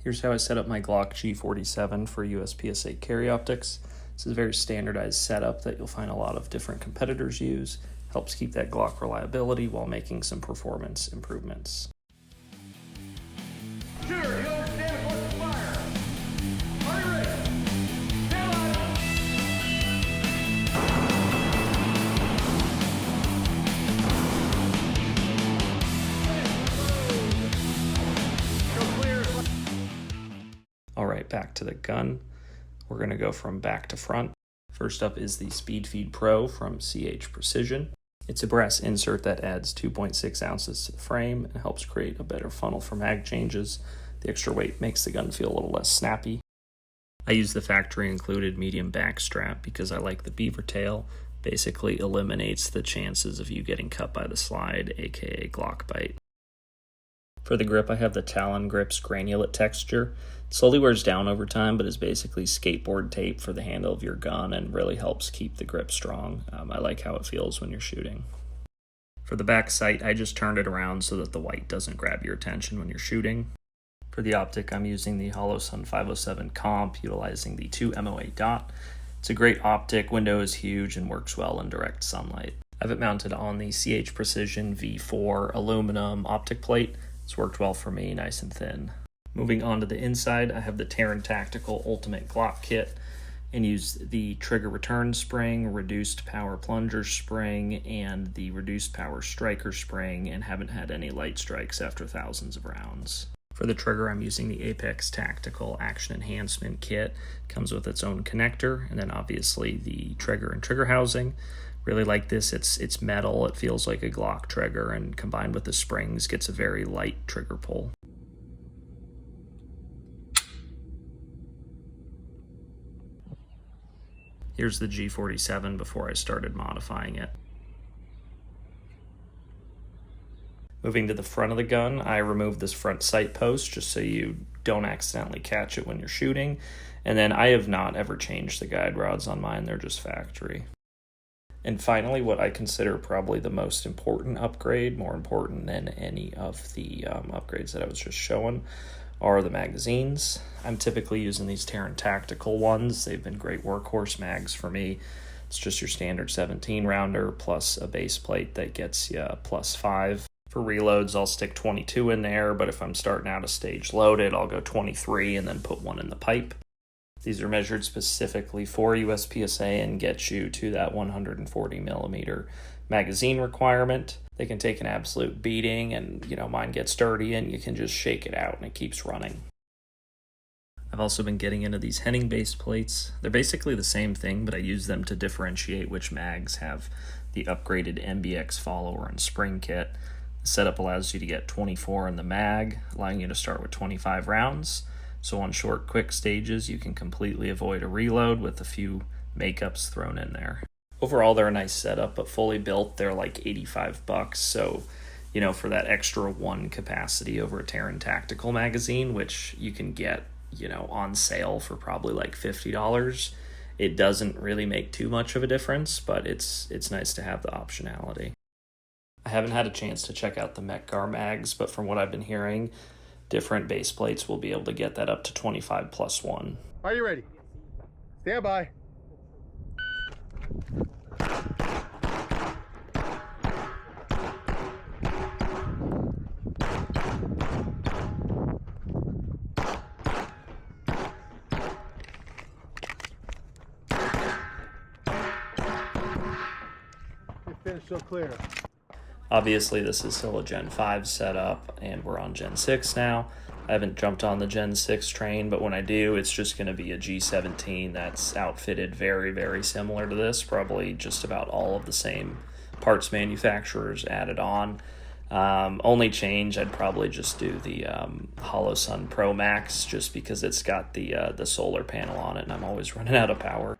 Here's how I set up my Glock G47 for USPSA carry optics. This is a very standardized setup that you'll find a lot of different competitors use. Helps keep that Glock reliability while making some performance improvements. Sure, you understand what's fire. Are you ready? Stand by. Go clear. All right, back to the gun. We're going to go from back to front. First up is the Speed Feed Pro from CH Precision. It's a brass insert that adds 2.6 ounces to the frame and helps create a better funnel for mag changes. The extra weight makes the gun feel a little less snappy. I use the factory included medium back strap because I like the beaver tail. Basically eliminates the chances of you getting cut by the slide, aka Glock bite. For the grip, I have the Talon Grip's granulate texture. It slowly wears down over time, but is basically skateboard tape for the handle of your gun and really helps keep the grip strong. I like how it feels when you're shooting. For the back sight, I just turned it around so that the white doesn't grab your attention when you're shooting. For the optic, I'm using the HoloSun 507 comp, utilizing the 2 MOA dot. It's a great optic, window is huge, and works well in direct sunlight. I have it mounted on the CH Precision V4 aluminum optic plate. It's worked well for me, nice and thin. Moving on to the inside, I have the Terran Tactical Ultimate Glock Kit and use the trigger return spring, reduced power plunger spring, and the reduced power striker spring, and haven't had any light strikes after thousands of rounds. For the trigger, I'm using the Apex Tactical Action Enhancement Kit. It comes with its own connector, and then obviously the trigger and trigger housing. Really like this, it's metal, it feels like a Glock trigger, and combined with the springs gets a very light trigger pull. Here's the G47 before I started modifying it. Moving to the front of the gun, I removed this front sight post just so you don't accidentally catch it when you're shooting. And then I have not ever changed the guide rods on mine, they're just factory. And finally, what I consider probably the most important upgrade, more important than any of the upgrades that I was just showing, are the magazines. I'm typically using these Terran Tactical ones. They've been great workhorse mags for me. It's just your standard 17 rounder plus a base plate that gets you +5. For reloads, I'll stick 22 in there, but if I'm starting out a stage loaded, I'll go 23 and then put one in the pipe. These are measured specifically for USPSA and get you to that 140 millimeter magazine requirement. They can take an absolute beating and, mine gets dirty and you can just shake it out and it keeps running. I've also been getting into these Henning base plates. They're basically the same thing, but I use them to differentiate which mags have the upgraded MBX follower and spring kit. The setup allows you to get 24 in the mag, allowing you to start with 25 rounds. So on short, quick stages, you can completely avoid a reload with a few makeups thrown in there. Overall, they're a nice setup, but fully built, they're like $85. So, for that extra one capacity over a Terran Tactical magazine, which you can get, on sale for probably like $50, it doesn't really make too much of a difference, but it's nice to have the optionality. I haven't had a chance to check out the Metgar mags, but from what I've been hearing, different base plates will be able to get that up to 25+1. Are you ready? Stand by. You're finished, so clear. Obviously, this is still a Gen 5 setup, and we're on Gen 6 now. I haven't jumped on the Gen 6 train, but when I do, it's just going to be a G17 that's outfitted very, very similar to this, probably just about all of the same parts manufacturers added on. Only change, I'd probably just do the HoloSun Pro Max, just because it's got the solar panel on it, and I'm always running out of power.